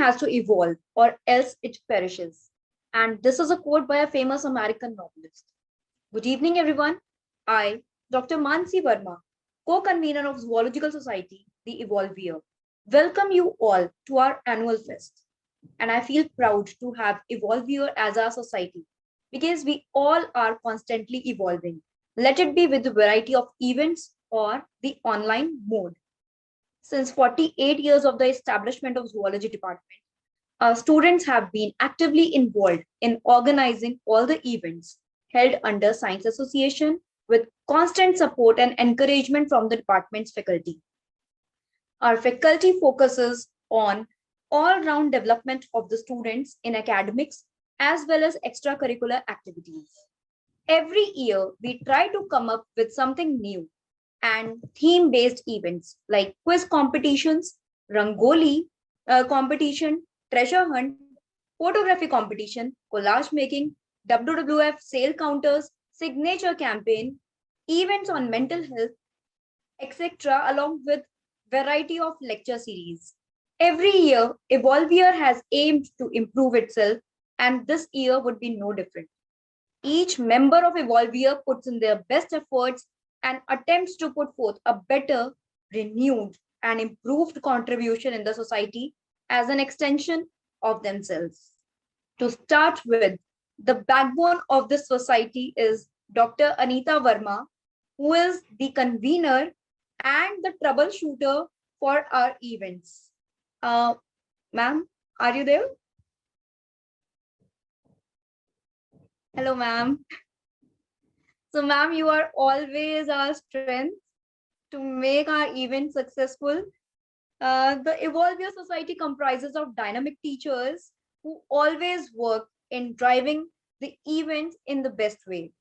has to evolve or else it perishes. And this is a quote by a famous American novelist. Good evening, everyone. I, Dr. Mansi Verma, co-convener of Zoological Society, the Evolve Year, welcome you all to our annual fest. And I feel proud to have Evolve Year as our society because we all are constantly evolving. Let it be with the variety of events or the online mode. Since 48 years of the establishment of zoology department, our students have been actively involved in organizing all the events held under Science Association with constant support and encouragement from the department's faculty. Our faculty focuses on all-round development of the students in academics as well as extracurricular activities. Every year, we try to come up with something new and theme-based events like quiz competitions, Rangoli competition, treasure hunt, photography competition, collage making, WWF sale counters, signature campaign, events on mental health, etc., along with variety of lecture series. Every year, Evolvier has aimed to improve itself, and this year would be no different. Each member of Evolvier puts in their best efforts and attempts to put forth a better, renewed, and improved contribution in the society as an extension of themselves. To start with, the backbone of this society is Dr. Anita Verma, who is the convener and the troubleshooter for our events. Ma'am, are you there? Hello, ma'am. So, ma'am, you are always our strength to make our event successful. The Evolve Your Society comprises of dynamic teachers who always work in driving the event in the best way.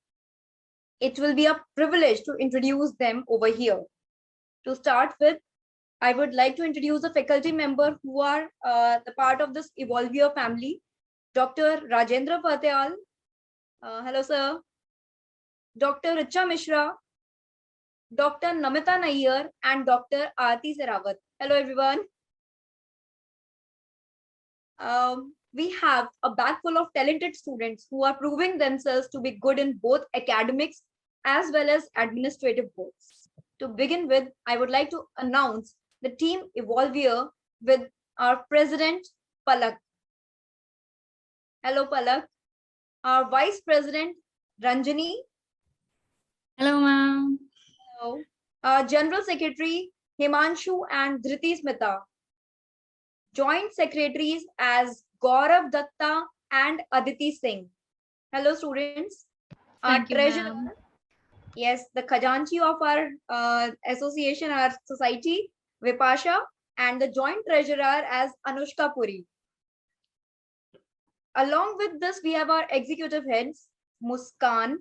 It will be a privilege to introduce them over here. To start with, I would like to introduce the faculty member who are the part of this Evolve Your family. Dr. Rajendra Patyal. Hello, sir. Dr. Richa Mishra, Dr. Namita Nayyar, and Dr. Aarti Serawat. Hello, everyone. We have a bag full of talented students who are proving themselves to be good in both academics as well as administrative works. To begin with, I would like to announce the team Evolvier with our president, Palak. Hello, Palak. Our vice president, Ranjani. Hello, ma'am. Hello. Our general secretary, Himanshu and Dhriti Smita. Joint secretaries as Gaurav Datta and Aditi Singh. Hello, students. Our treasurer, yes, the Khajanchi of our association, our society, Vipasha, and the joint treasurer as Anushka Puri. Along with this, we have our executive heads, Muskan,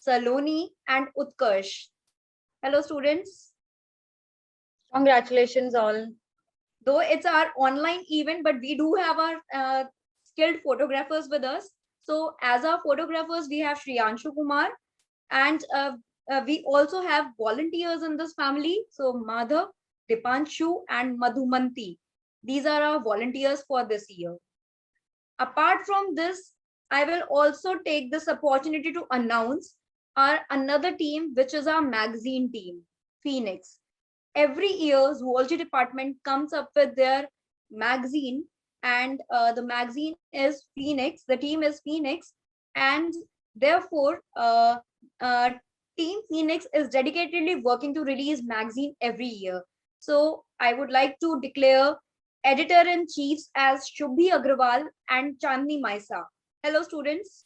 Saloni, and Utkarsh. Hello, students. Congratulations, all. Though it's our online event, but we do have our skilled photographers with us. So as our photographers, we have Shriyanshu Kumar, and we also have volunteers in this family. So Madhav, Dipanshu, and Madhumanti. These are our volunteers for this year. Apart from this, I will also take this opportunity to announce our another team, which is our magazine team, Phoenix. Every year, zoology department comes up with their magazine, and the magazine is Phoenix. The team is Phoenix, and therefore, Team Phoenix is dedicatedly working to release magazine every year. So I would like to declare editor-in-chiefs as Shubhi Agrawal and Chandni Maisa. Hello, students.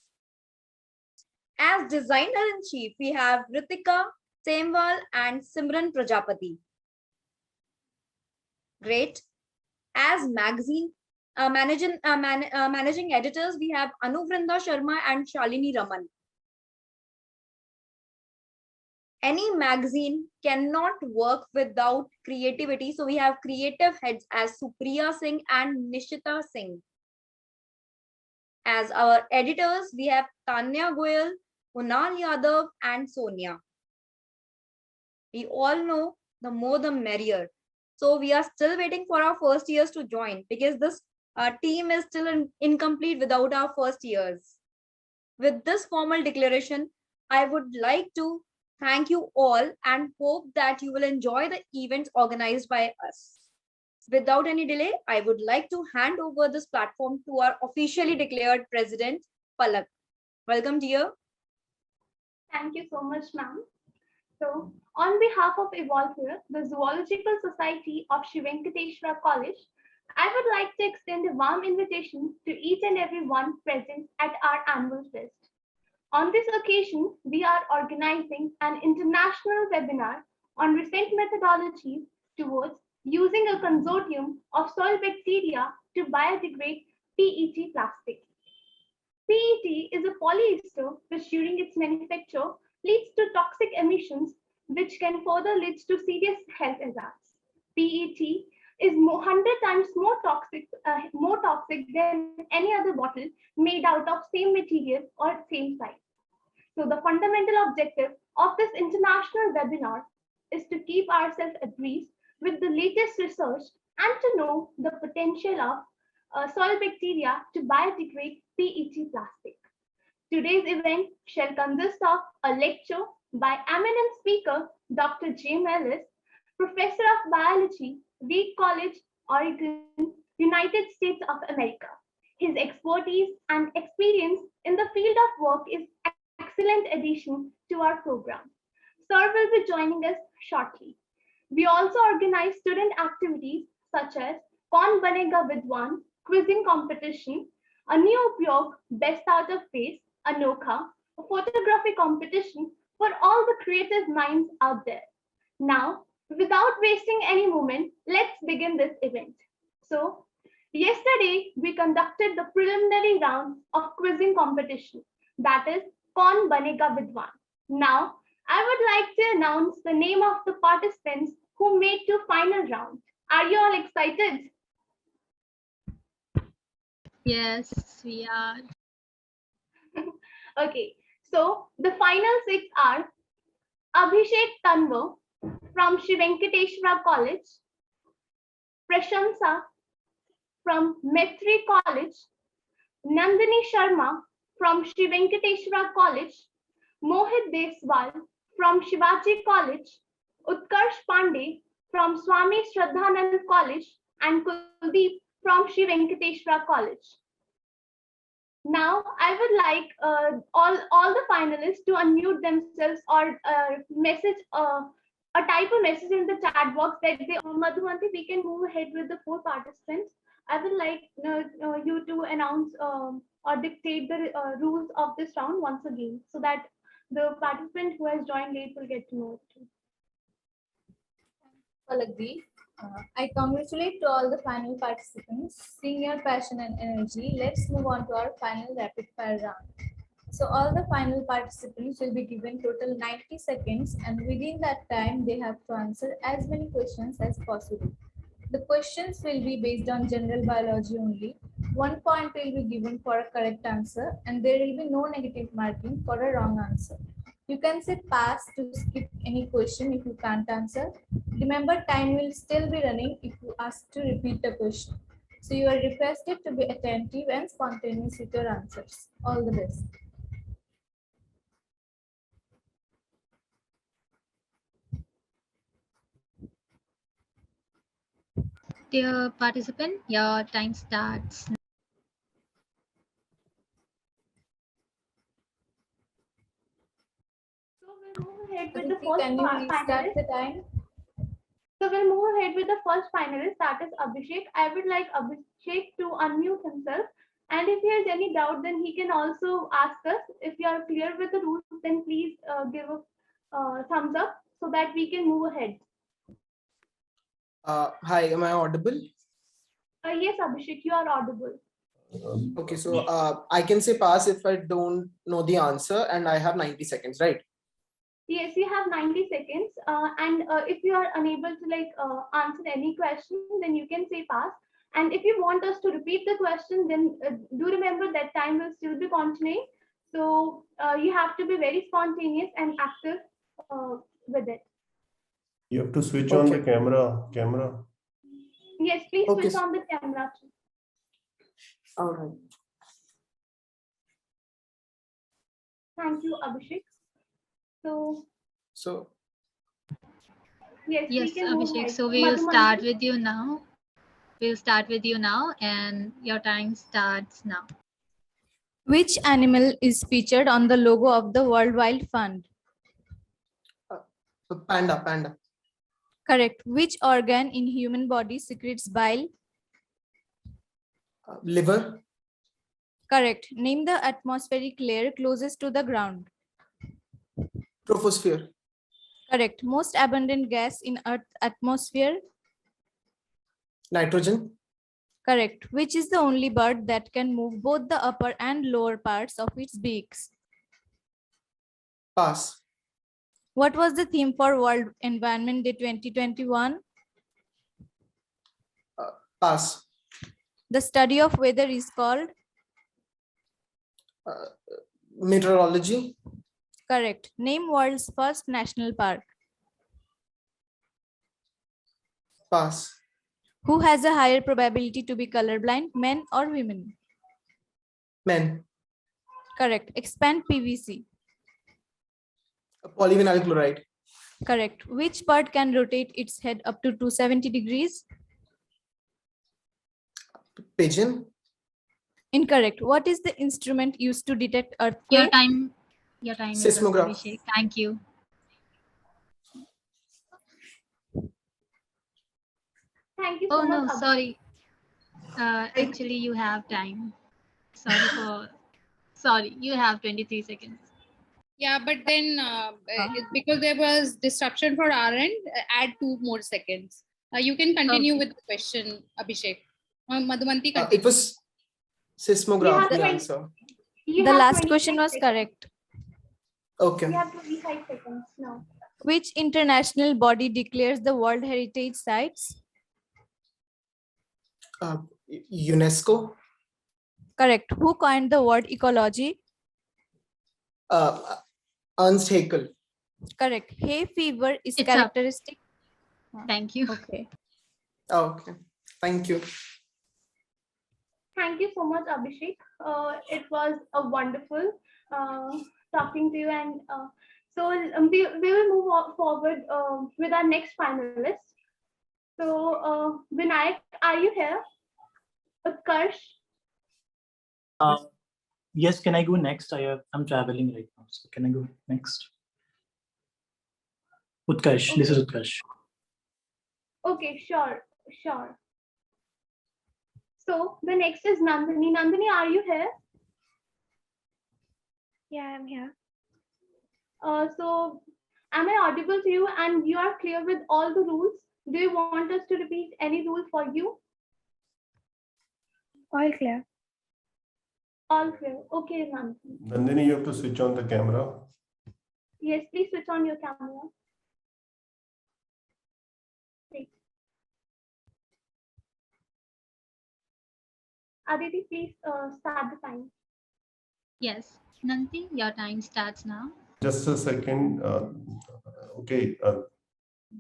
As designer-in-chief, we have Ritika Semwal and Simran Prajapati. Great. As magazine managing editors, we have Anuvrinda Sharma and Shalini Raman. Any magazine cannot work without creativity. So we have creative heads as Supriya Singh and Nishita Singh. As our editors, we have Tanya Goyal, Kunal Yadav, and Sonia. We all know the more the merrier. So we are still waiting for our first years to join because this Our team is still incomplete without our first years. With this formal declaration, I would like to thank you all and hope that you will enjoy the events organized by us. Without any delay, I would like to hand over this platform to our officially declared president, Palak. Welcome, dear. Thank you so much, ma'am. So, on behalf of Evolve Here, the Zoological Society of Sri Venkateswara College, I would like to extend a warm invitation to each and every one present at our annual fest. On this occasion, we are organizing an international webinar on recent methodologies towards using a consortium of soil bacteria to biodegrade PET plastic. PET is a polyester which during its manufacture leads to toxic emissions which can further lead to serious health hazards. PET is 100 times more toxic than any other bottle made out of same material or same size. So the fundamental objective of this international webinar is to keep ourselves abreast with the latest research and to know the potential of soil bacteria to biodegrade PET plastic. Today's event shall consist of a lecture by eminent speaker Dr. James Ellis, Professor of Biology, Reed College, Oregon, United States of America. His expertise and experience in the field of work is excellent addition to our program. Sir will be joining us shortly. We also organize student activities such as Kaun Banega Vidwan, quizzing competition, a new उपयोग, best out of face, Anokha, a photography competition for all the creative minds out there. Now, without wasting any moment, let's begin this event. So, yesterday we conducted the preliminary round of quizzing competition, that is Kaun Banega Vidwan. Now, I would like to announce the name of the participants who made to final round. Are you all excited? Yes, we are. Okay, so the final six are Abhishek Tanwar from Sri Venkateswara College, Prashamsa from Methri College, Nandini Sharma from Sri Venkateswara College, Mohit Deswal from Shivaji College, Utkarsh Pandey from Swami Shraddhanand College, and Kuldeep from Sri Venkateswara College. Now, I would like all the finalists to unmute themselves or type a message in the chat box that they, Madhumanti, we can move ahead with the 4 participants. I would like you to announce or dictate the rules of this round once again so that the participant who has joined late will get to know it too. Palakdi. I congratulate to all the final participants. Seeing your passion and energy, let's move on to our final rapid fire round. So all the final participants will be given total 90 seconds, and within that time they have to answer as many questions as possible. The questions will be based on general biology only. 1 point will be given for a correct answer, and there will be no negative marking for a wrong answer. You can say pass to skip any question if you can't answer. Remember, time will still be running if you ask to repeat the question. So you are requested to be attentive and spontaneous with your answers. All the best. Dear participant, your time starts. So we'll move ahead with the Aditi, first can you restart finalist. the time? So we'll move ahead with the first finalist, that is Abhishek. I would like Abhishek to unmute himself. And if he has any doubt, then he can also ask us. If you are clear with the rules, then please give a thumbs up so that we can move ahead. Hi, am I audible? Yes, Abhishek, you are audible. Okay, so I can say pass if I don't know the answer, and I have 90 seconds, right? Yes, you have 90 seconds. And if you are unable to answer any question, then you can say pass. And if you want us to repeat the question, then do remember that time will still be continuing. So you have to be very spontaneous and active with it. You have to switch on the camera. Yes, please Okay. switch on the camera. All right. Thank you, Abhishek. So, So yes, we Yes, can move Abhishek. ahead. So we'll start Madhumanti? with you now. We'll start with you now, and your time starts now. Which animal is featured on the logo of the World Wide Fund? panda. Correct. Which organ in human body secretes bile? Liver. Correct. Name the atmospheric layer closest to the ground. Troposphere. Correct. Most abundant gas in Earth's atmosphere? Nitrogen. Correct. Which is the only bird that can move both the upper and lower parts of its beaks? Pass. What was the theme for World Environment Day 2021? Pass. The study of weather is called? Meteorology. Correct. Name world's first national park. Pass. Who has a higher probability to be colorblind, men or women? Men. Correct. Expand PVC. Polyvinyl chloride. Correct. Which bird can rotate its head up to 270 degrees? Pigeon. Incorrect. What is the instrument used to detect Your earthquake? time. Your time is up, Seismograph. Abhishek. Thank you. Thank you Oh so no, much, Abhishek. sorry. Actually, you have time. Sorry, you have 23 seconds. Yeah, but then because there was disruption for our end, add 2 more seconds. You can continue Okay. with the question, Abhishek. Madhumanti, It continue. was seismograph. have The 20 answer. You The have last 25 question was seconds. correct. Okay. You have 25 seconds now. Which international body declares the World Heritage Sites? UNESCO. Correct. Who coined the word ecology? Ernst Haeckel. Correct. Hay fever is It's up. characteristic. Thank you. Okay. Okay. Thank you. Thank you so much, Abhishek. It was a wonderful talking to you, and so we will move forward with our next finalist. So, Vinayak, are you here? Utkarsh, Yes, can I go next? I'm traveling right now, so can I go next? Utkarsh, this is Utkarsh. okay, sure. So the next is Nandini. Nandini, are you here? Yeah, I'm here. So am I audible to you and you are clear with all the rules? Do you want us to repeat any rule for you? All clear. All clear. Okay, Nandini. Nandini, you have to switch on the camera. Yes, please switch on your camera. Great. Aditi, please start the time. Yes, Nanti, your time starts now. Just a second. Okay.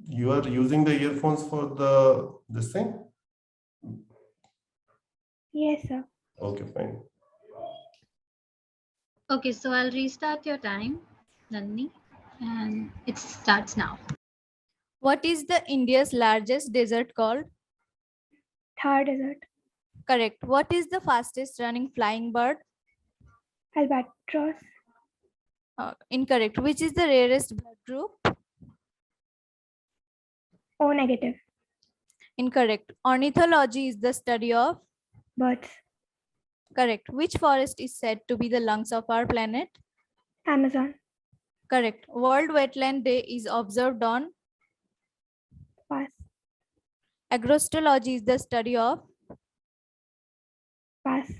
You are using the earphones for this thing? Yes, sir. Okay, fine. Okay, so I'll restart your time, Nandini, and it starts now. What is the India's largest desert called? Thar Desert. Correct. What is the fastest running flying bird? Albatross. Incorrect. Which is the rarest blood group? O negative. Incorrect. Ornithology is the study of? Birds. Correct. Which forest is said to be the lungs of our planet? Amazon. Correct. World Wetland Day is observed on? Pass. Agrostology is the study of? Pass.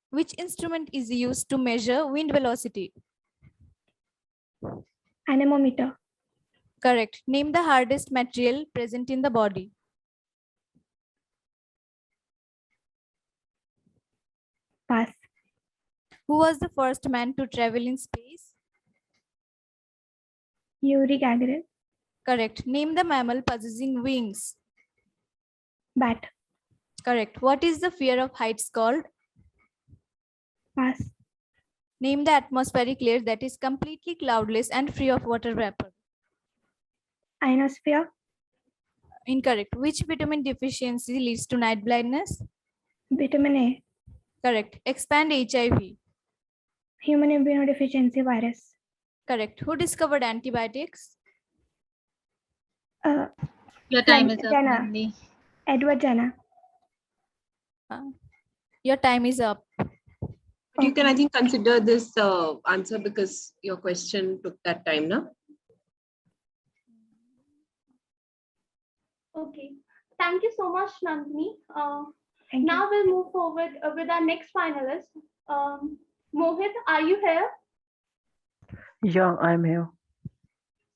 Which instrument is used to measure wind velocity? Anemometer. Correct. Name the hardest material present in the body. Pass. Who was the first man to travel in space? Yuri Gagarin. Correct. Name the mammal possessing wings. Bat. Correct. What is the fear of heights called? Pass. Name the atmospheric layer that is completely cloudless and free of water vapor. Ionosphere. Incorrect. Which vitamin deficiency leads to night blindness? Vitamin A. Correct. Expand HIV. Human immunodeficiency virus. Correct. Who discovered antibiotics? Your time is up, Jenner. Nandini. Edward Jenner. Your time is up. But you can, I think, consider this answer because your question took that time, no? Okay. Thank you so much, Nandini. Thank Now we'll move forward with our next finalist. Mohit, are you here? Yeah, I'm here.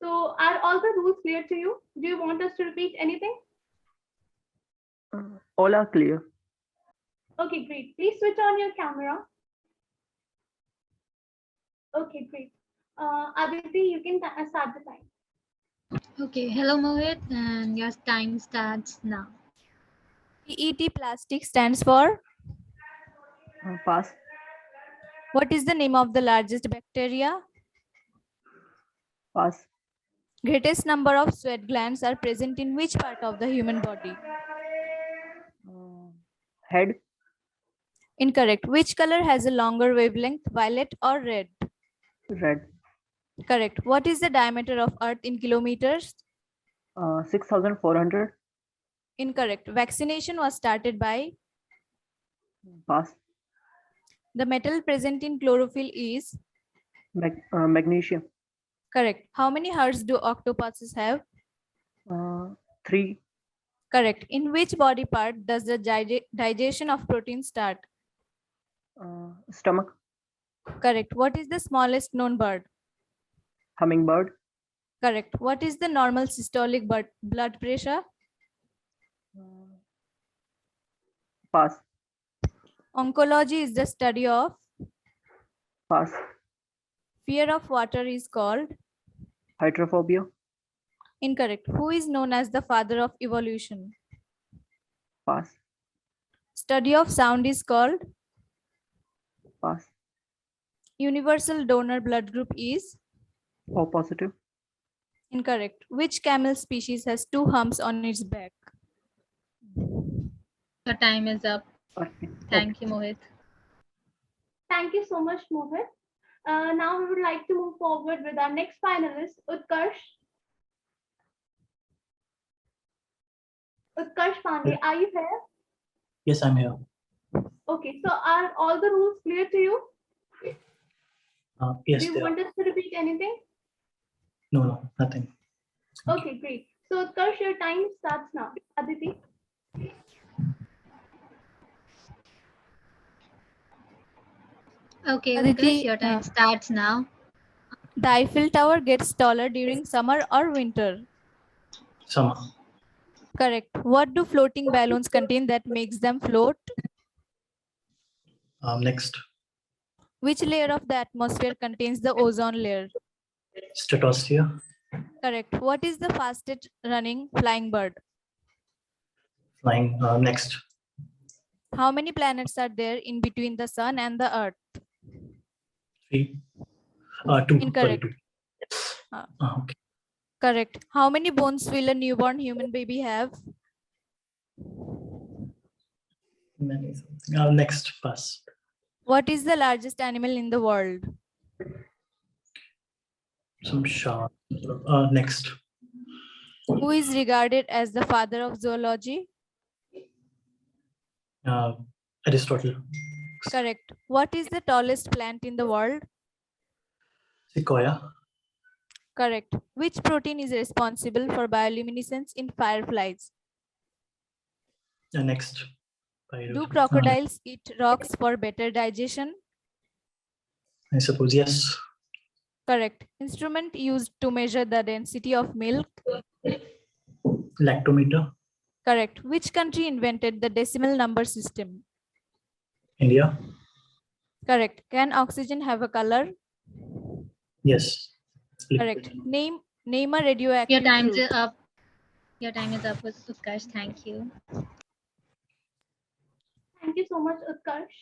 So are all the rules clear to you? Do you want us to repeat anything? All are clear. Okay, great. Please switch on your camera. Okay, great. Aditi, you can start the time. Okay, hello Mohit, and your time starts now. PET plastic stands for? Pass. What is the name of the largest bacteria? Pass. Greatest number of sweat glands are present in which part of the human body? Head. Incorrect. Which color has a longer wavelength, violet or red? Red. Correct. What is the diameter of Earth in kilometers? 6,400. Incorrect. Vaccination was started by? Pass. The metal present in chlorophyll is? Magnesium. Correct. How many hearts do octopuses have? 3. Correct. In which body part does the digestion of protein start? Stomach. Correct. What is the smallest known bird? Hummingbird. Correct. What is the normal systolic blood pressure? Pass. Oncology is the study of? Pass. Fear of water is called? Hydrophobia. Incorrect. Who is known as the father of evolution? Pass. Study of sound is called? Pass. Universal donor blood group is? O positive. Incorrect. Which camel species has 2 humps on its back? Your time is up. Okay. Thank you, Mohit. Thank you so much, Mohit. Now we would like to move forward with our next finalist, Utkarsh. Utkarsh Pandey, are you here? Yes, I'm here. Okay, so are all the rules clear to you? Yes, Do you they are. want us to repeat anything? No, nothing. Okay, great. So Utkarsh, your time starts now. Aditi. Okay, Aditi, Utkarsh, your time starts now. The Eiffel Tower gets taller during summer or winter? Summer. Correct. What do floating balloons contain that makes them float? Next. Which layer of the atmosphere contains the ozone layer? Stratosphere. Correct. What is the fastest running flying bird? Flying. Next. How many planets are there in between the sun and the earth? 3. 2. Incorrect. Sorry, 2. Okay. Correct. How many bones will a newborn human baby have? Many something. Next. Pass. What is the largest animal in the world? Some sharp. Next. Who is regarded as the father of zoology? Aristotle. Correct. What is the tallest plant in the world? Sequoia. Correct. Which protein is responsible for bioluminescence in fireflies? Next. Do crocodiles eat rocks for better digestion? I suppose yes. Correct. Instrument used to measure the density of milk? Lactometer. Correct. Which country invented the decimal number system? India. Correct. Can oxygen have a color? Yes. Correct. Name a radioactive Your time fruit. is up. Your time is up, Utkarsh. Thank you. Thank you so much, Utkarsh.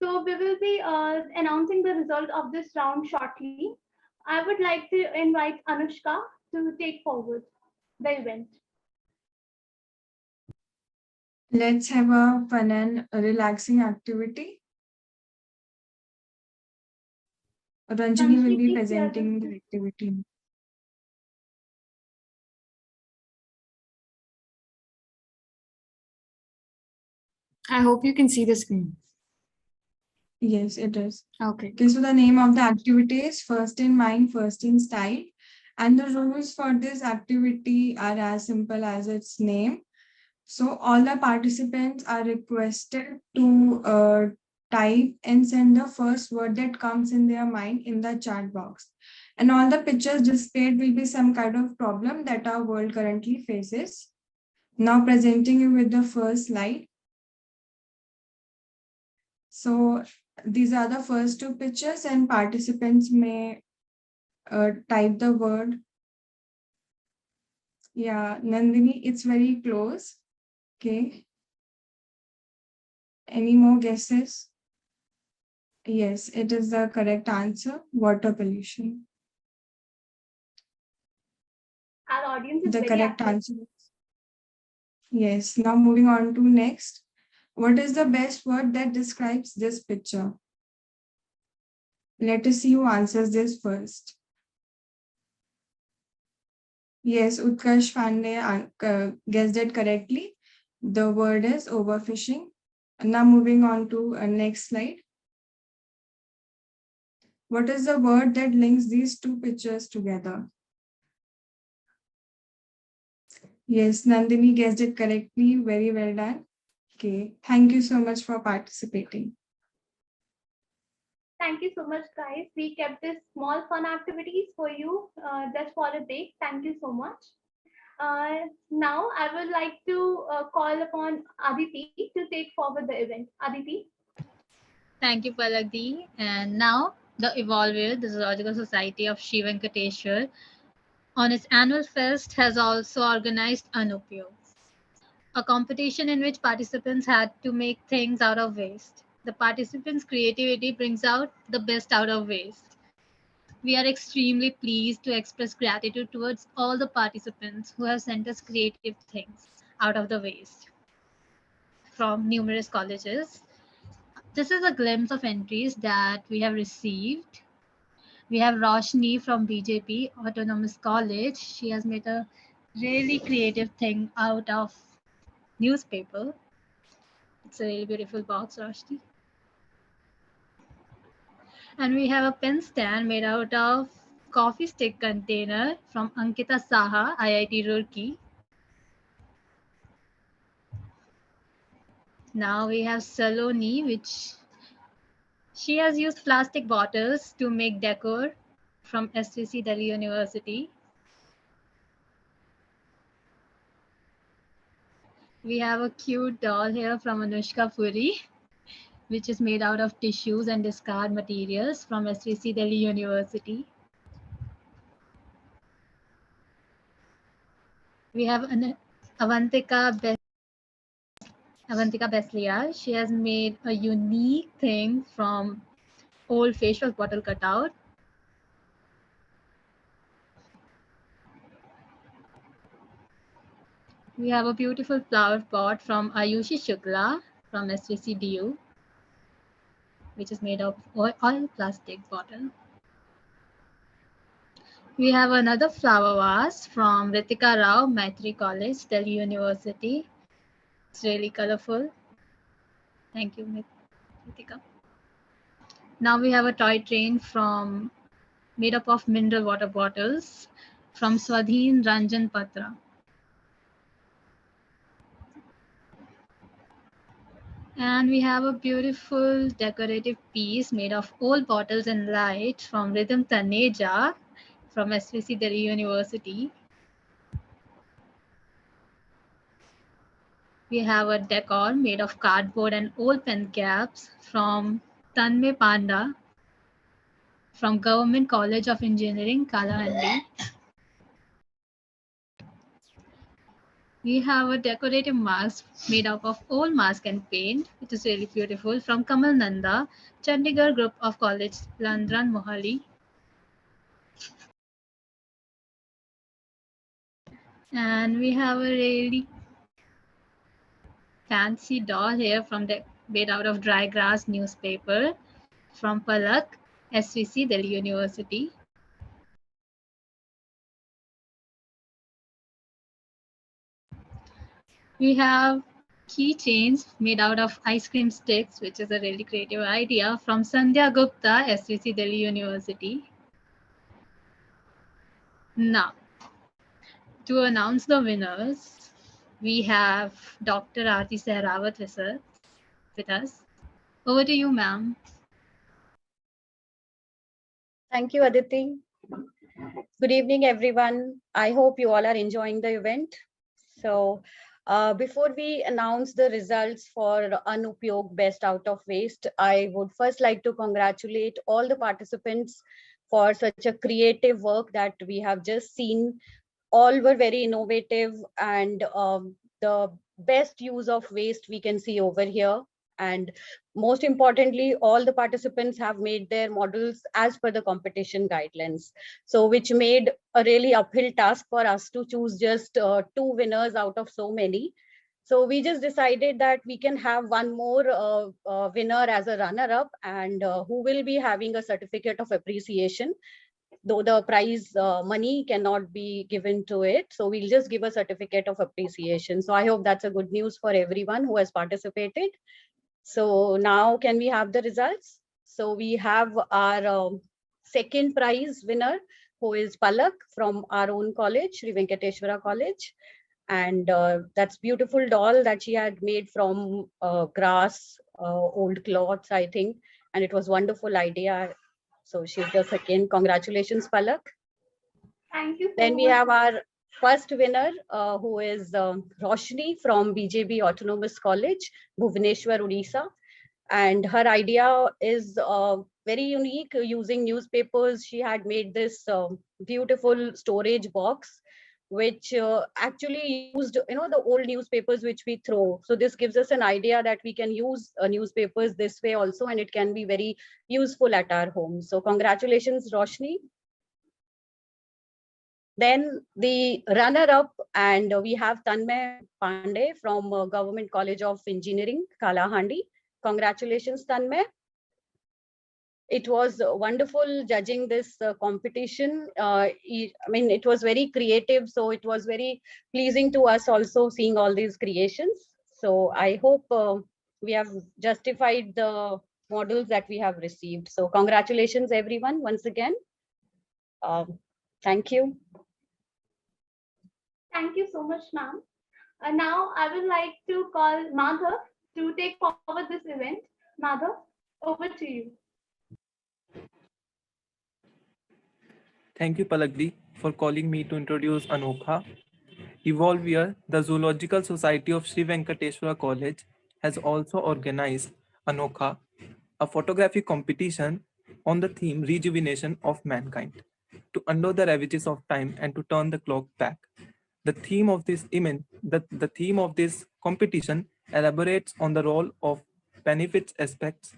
So we will be announcing the result of this round shortly. I would like to invite Anushka to take forward the event. Let's have a fun and relaxing activity. Ranjini will be please share presenting the- the activity. I hope you can see the screen. Yes, it is. Okay. Okay, so the name of the activity is First in Mind, First in Style. And the rules for this activity are as simple as its name. So all the participants are requested to type and send the first word that comes in their mind in the chat box. And all the pictures displayed will be some kind of problem that our world currently faces. Now presenting you with the first slide. So these are the first two pictures and participants may type the word. Yeah, Nandini, it's very close. Okay. Any more guesses? Yes, it is the correct answer. Water pollution. Our audience is The very correct active. answer. Yes, now moving on to next. What is the best word that describes this picture? Let us see who answers this first. Yes, Utkarsh Pandey guessed it correctly. The word is overfishing. Now moving on to next slide. What is the word that links these two pictures together? Yes, Nandini guessed it correctly. Very well done. Okay, thank you so much for participating. Thank you so much, guys. We kept this small fun activities for you just for a day. Thank you so much. Now I would like to call upon Aditi to take forward the event. Aditi. Thank you, Paladi. And now, the Evolve, the Zoological Society of Sri Venkateshwar, on its annual fest, has also organized Anupyo, a competition in which participants had to make things out of waste. The participants' creativity brings out the best out of waste. We are extremely pleased to express gratitude towards all the participants who have sent us creative things out of the waste from numerous colleges. This is a glimpse of entries that we have received. We have Roshni from BJP Autonomous College. She has made a really creative thing out of newspaper. It's a really beautiful box, Roshni. And we have a pen stand made out of coffee stick container from Ankita Saha, IIT Roorkee. Now we have Saloni, which she has used plastic bottles to make decor from SVC Delhi University. We have a cute doll here from Anushka Puri, which is made out of tissues and discard materials from SVC Delhi University. We have Avantika Beslia. She has made a unique thing from old face wash bottle cutout. We have a beautiful flower pot from Ayushi Shukla from SVC DU, which is made of oil plastic bottle. We have another flower vase from Ritika Rao, Maitri College, Delhi University. It's really colorful. Thank you, Ritika. Now we have a toy train made up of mineral water bottles from Swadhin Ranjan Patra. And we have a beautiful decorative piece made of old bottles and light from Rhythm Taneja from SVC Delhi University. We have a decor made of cardboard and old pen caps from Tanmay Panda from Government College of Engineering, Kalahandi. We have a decorative mask made up of old mask and paint. It is really beautiful from Kamal Nanda, Chandigarh Group of College, Landran Mohali. And we have a really fancy doll here made out of dry grass newspaper from Palak, SVC, Delhi University. We have keychains made out of ice cream sticks, which is a really creative idea from Sandhya Gupta, SVC, Delhi University. Now, to announce the winners, we have Dr. Aarti Sehrawat with us. Over to you, ma'am. Thank you, Aditi. Good evening, everyone. I hope you all are enjoying the event. So before we announce the results for Anupyog Best Out of Waste, I would first like to congratulate all the participants for such a creative work that we have just seen. All were very innovative, and the best use of waste we can see over here. And most importantly, all the participants have made their models as per the competition guidelines. So which made a really uphill task for us to choose just 2 winners out of so many. So we just decided that we can have one more winner as a runner-up, and who will be having a certificate of appreciation, though the prize money cannot be given to it. So we'll just give a certificate of appreciation. So I hope that's a good news for everyone who has participated. So now can we have the results? So we have our second prize winner, who is Palak from our own college, Sri Venkateshwara College. And that's beautiful doll that she had made from grass, old cloths, I think. And it was wonderful idea. So she's the second. Congratulations, Palak. Thank you. Then we have our first winner, who is Roshni from BJB Autonomous College, Bhubaneswar, Odisha. And her idea is very unique using newspapers. She had made this beautiful storage box, which actually used, the old newspapers which we throw. So this gives us an idea that we can use newspapers this way also, and it can be very useful at our home. So congratulations, Roshni. Then the runner-up, and we have Tanmay Pandey from Government College of Engineering, Kalahandi. Congratulations, Tanmay. It was wonderful judging this competition. It was very creative, so it was very pleasing to us also seeing all these creations. So I hope we have justified the models that we have received. So congratulations, everyone, once again. Thank you. Thank you so much, ma'am. Now I would like to call Madhav to take forward this event. Madhav, over to you. Thank you, Palakdi, for calling me to introduce Anokha. Evolve Year, the Zoological Society of Sri Venkateshwara College, has also organized Anokha, a photography competition on the theme Rejuvenation of Mankind, to undo the ravages of time and to turn the clock back. The theme of this competition elaborates on the role of benefits aspects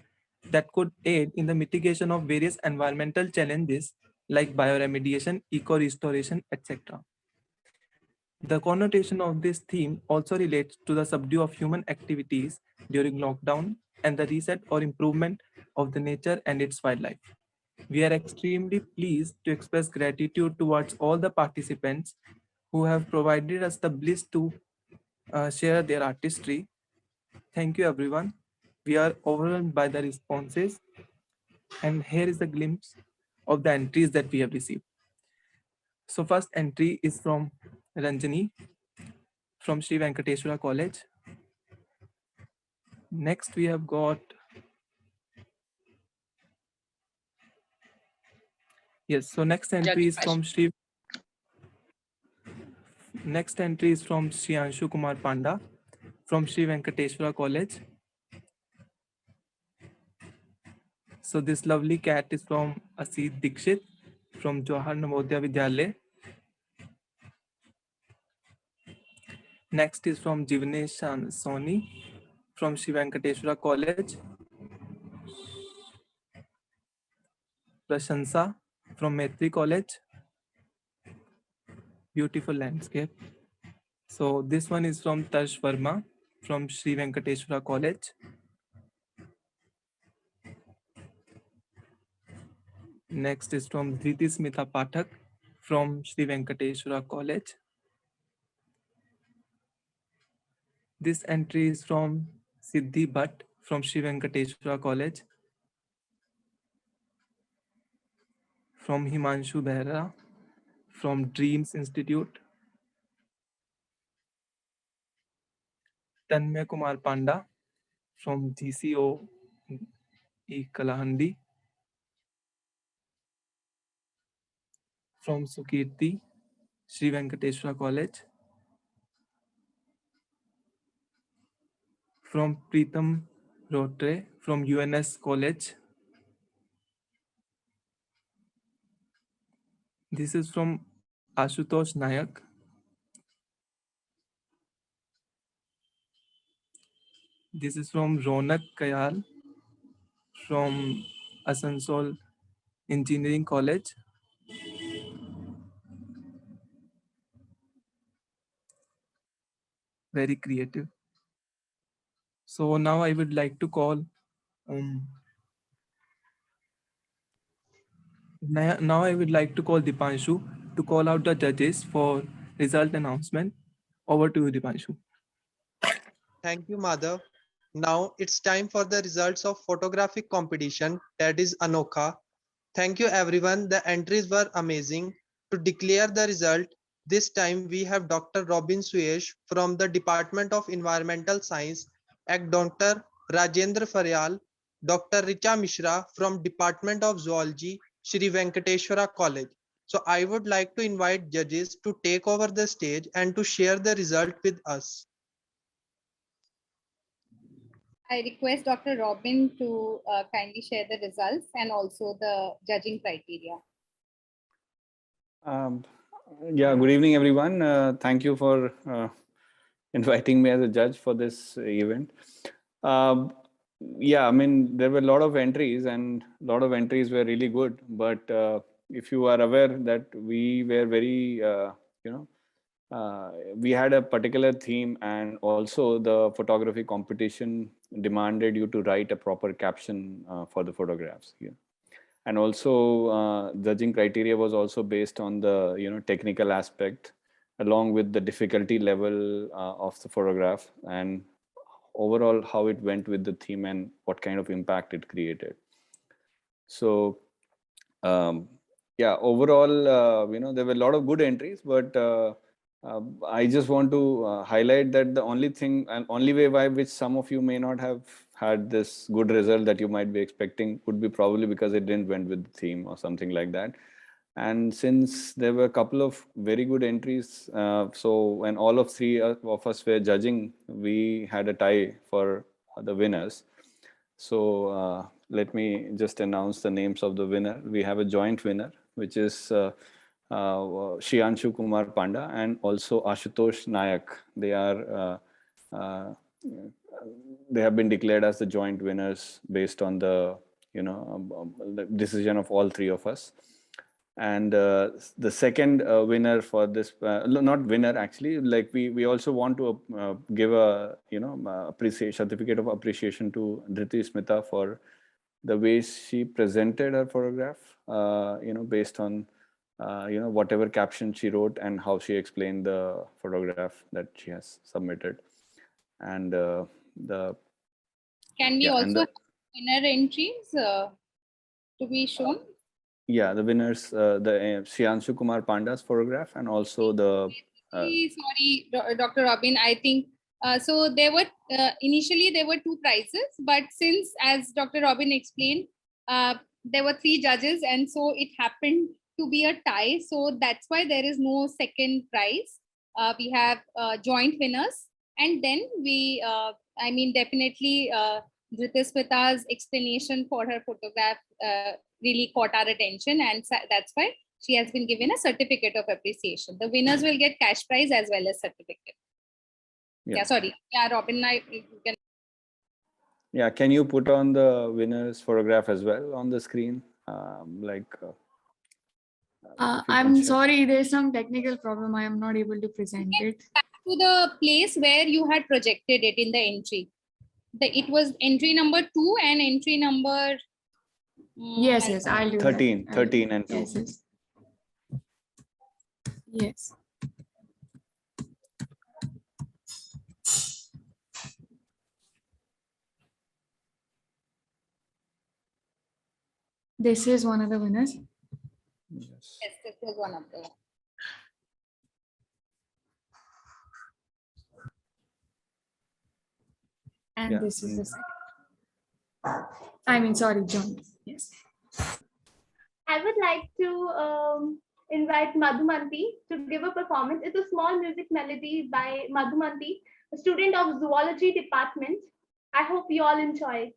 that could aid in the mitigation of various environmental challenges like bioremediation, eco-restoration, etc. The connotation of this theme also relates to the subdue of human activities during lockdown and the reset or improvement of the nature and its wildlife. We are extremely pleased to express gratitude towards all the participants who have provided us the bliss to share their artistry. Thank you, everyone. We are overwhelmed by the responses, and here is a glimpse of the entries that we have received. So first entry is from Ranjani from Sri Venkateshwara College. Next we have got, yes, so next entry is from Shriyanshu Kumar Panda from Sri Venkateshwara College. So this lovely cat is from Asit Dikshit from Jawahar Navodaya Vidyalaya. Next is from Jivnesh Soni from Sri Venkateswara College. Prashansa from Maitri College. Beautiful landscape. So this one is from Tarsh Verma from Sri Venkateswara College. Next is from Dhriti Smita Pathak from Sri Venkateswara College. This entry is from Siddhi Bhatt from Sri Venkateswara College. From Himanshu Behra from Dreams Institute. Tanmay Kumar Panda from GCO E Kalahandi. From Sukirti, Sri Venkateswara College. From Preetham Rotre from UNS College. This is from Ashutosh Nayak. This is from Ronak Kayal from Asansol Engineering College. Very creative. So now I would like to call now I would like to call Dipanshu to call out the judges for result announcement. Over to you, Dipanshu. Thank you, Madhav. Now it's time for the results of photographic competition, that is Anokha. Thank you everyone. The entries were amazing. To declare the result, this time we have Dr. Robin Suyesh from the Department of Environmental Science and Dr. Rajendra Faryal, Dr. Richa Mishra from Department of Zoology, Sri Venkateswara College. So I would like to invite judges to take over the stage and to share the result with us. I request Dr. Robin to kindly share the results and also the judging criteria. Yeah, good evening, everyone. Thank you for inviting me as a judge for this event. Yeah, I mean, there were a lot of entries and a lot of entries were really good. But if you are aware that we were very, we had a particular theme, and also the photography competition demanded you to write a proper caption for the photographs here. And also judging criteria was also based on the technical aspect, along with the difficulty level of the photograph, and overall how it went with the theme and what kind of impact it created. So yeah, overall there were a lot of good entries, but I just want to highlight that the only thing and only way by which some of you may not have had this good result that you might be expecting would be probably because it didn't went with the theme or something like that. And since there were a couple of very good entries, so when all of three of us were judging, we had a tie for the winners. So let me just announce the names of the winner. We have a joint winner, which is Shriyanshu Kumar Panda and also Ashutosh Nayak. They have been declared as the joint winners based on the the decision of all three of us. And the second winner for this, not winner actually, like we also want to give a certificate of appreciation to Dhriti Smita for the way she presented her photograph, based on whatever caption she wrote and how she explained the photograph that she has submitted. And can we also have winner entries to be shown? Yeah, the winners, the Shriyanshu Kumar Panda's photograph, and also the. Sorry, Dr. Robin. I think so. There were initially there were two prizes, but since, as Dr. Robin explained, there were three judges, and so it happened to be a tie. So that's why there is no second prize. We have joint winners, and then we, I mean, definitely Dhriti Smita's explanation for her photograph really caught our attention, and that's why she has been given a certificate of appreciation. The winners will get cash prize as well as certificate. Yeah, sorry. Yeah, Robin, you can. Yeah, can you put on the winner's photograph as well on the screen? I'm sorry, there's some technical problem. I am not able to present it. Back to the place where you had projected it in the entry. It was entry number 2 and entry number. Yes, I'll do 13, that. 13 and 2. Yes. Yes. This is one of the winners. Yes, this was one of them. And this is the second. I mean, sorry, John. Yes. I would like to invite Madhumanti to give a performance. It's a small music melody by Madhumanti, a student of zoology department. I hope you all enjoy it.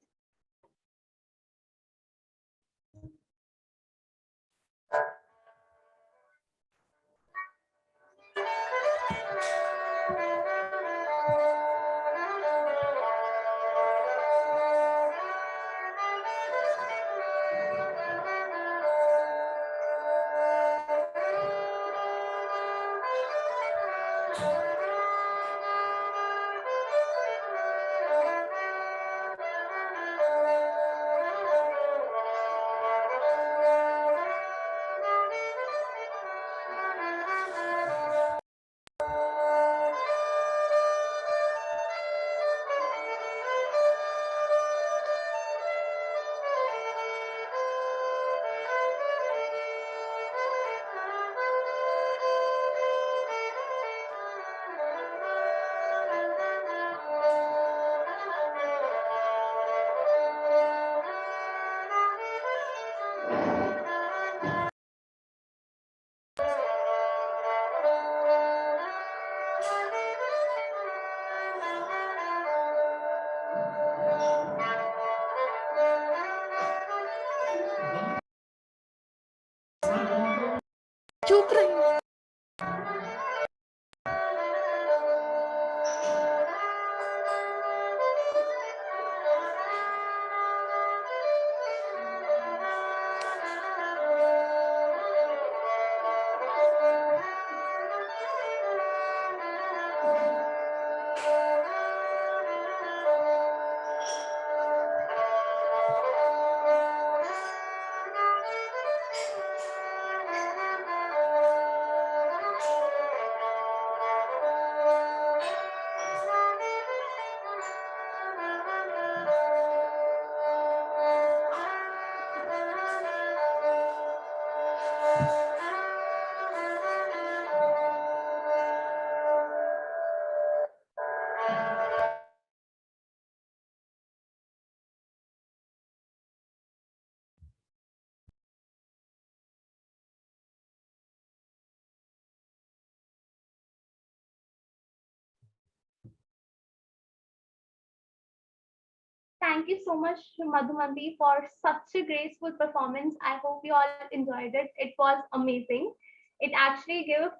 Thank you so much, Madhumanti, for such a graceful performance. I hope you all enjoyed it. It was amazing. It actually gave a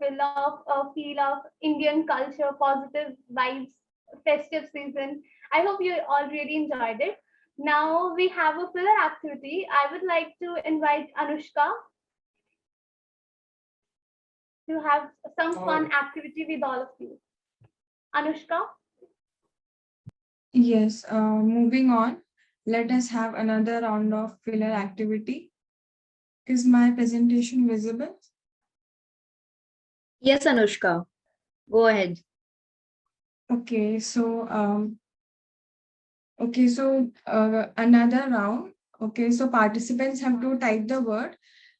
feel of Indian culture, positive vibes, festive season. I hope you all really enjoyed it. Now we have a filler activity. I would like to invite Anushka to have some fun activity with all of you. Anushka? Yes, moving on, let us have another round of filler activity. Is my presentation visible? Yes, Anushka, go ahead. Okay, so another round. Okay, so participants have to type the word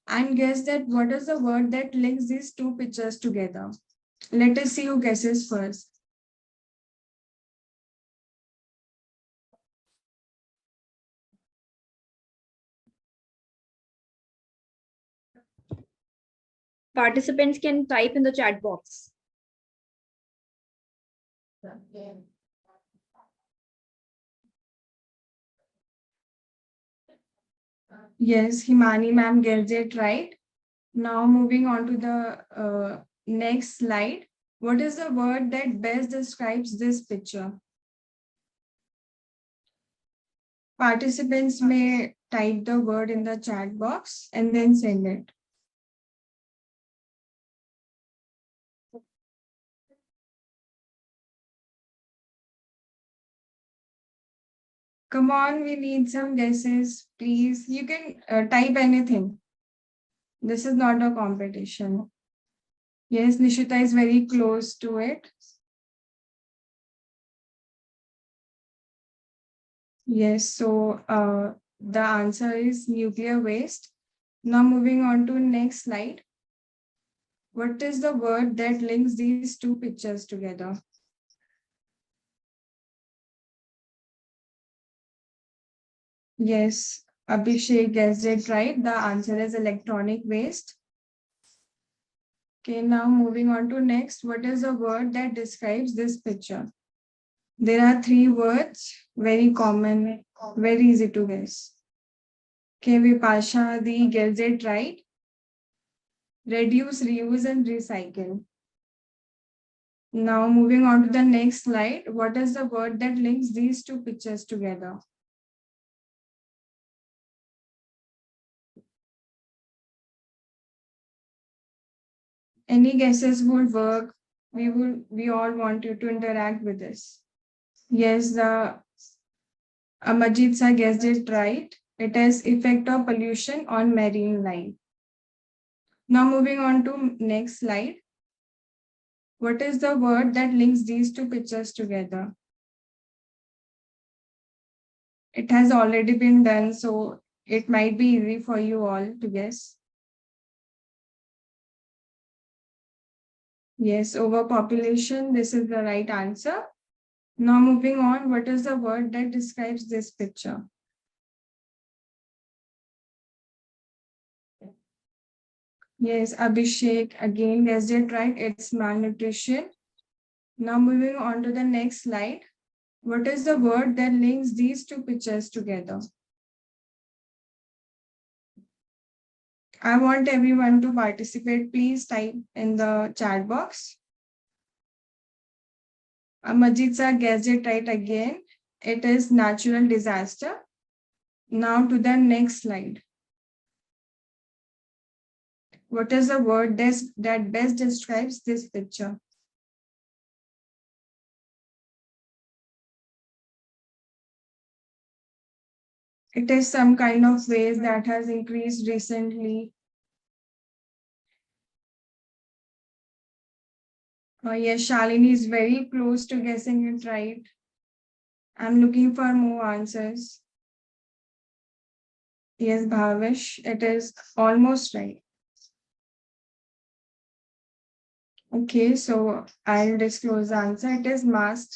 and guess that what is the word that links these two pictures together. Let us see who guesses first. Participants can type in the chat box. Yes, Himani ma'am gets it right. Now moving on to the next slide. What is the word that best describes this picture? Participants may type the word in the chat box and then send it. Come on, we need some guesses, please. You can type anything. This is not a competition. Yes, Nishita is very close to it. Yes, so the answer is nuclear waste. Now moving on to next slide. What is the word that links these two pictures together? Yes, Abhishek guessed it right. The answer is electronic waste. Okay, now moving on to next. What is the word that describes this picture? There are three words, very common, very easy to guess. Okay, Vipasha, the guessed it right. Reduce, reuse, and recycle. Now moving on to the next slide. What is the word that links these two pictures together? Any guesses would work. We all want you to interact with this. Yes, the Amajit sir guessed it right. It has effect of pollution on marine life. Now moving on to next slide. What is the word that links these two pictures together? It has already been done, so it might be easy for you all to guess. Yes, overpopulation, this is the right answer. Now moving on, what is the word that describes this picture? Yes, Abhishek again guessed it right. It's malnutrition. Now moving on to the next slide. What is the word that links these two pictures together? I want everyone to participate. Please type in the chat box. Amajit sir guessed it right again. It is natural disaster. Now to the next slide. What is the word that best describes this picture? It is some kind of waste that has increased recently. Yes, Shalini is very close to guessing it right. I'm looking for more answers. Yes, Bhavish, it is almost right. Okay, so I'll disclose the answer. It is mass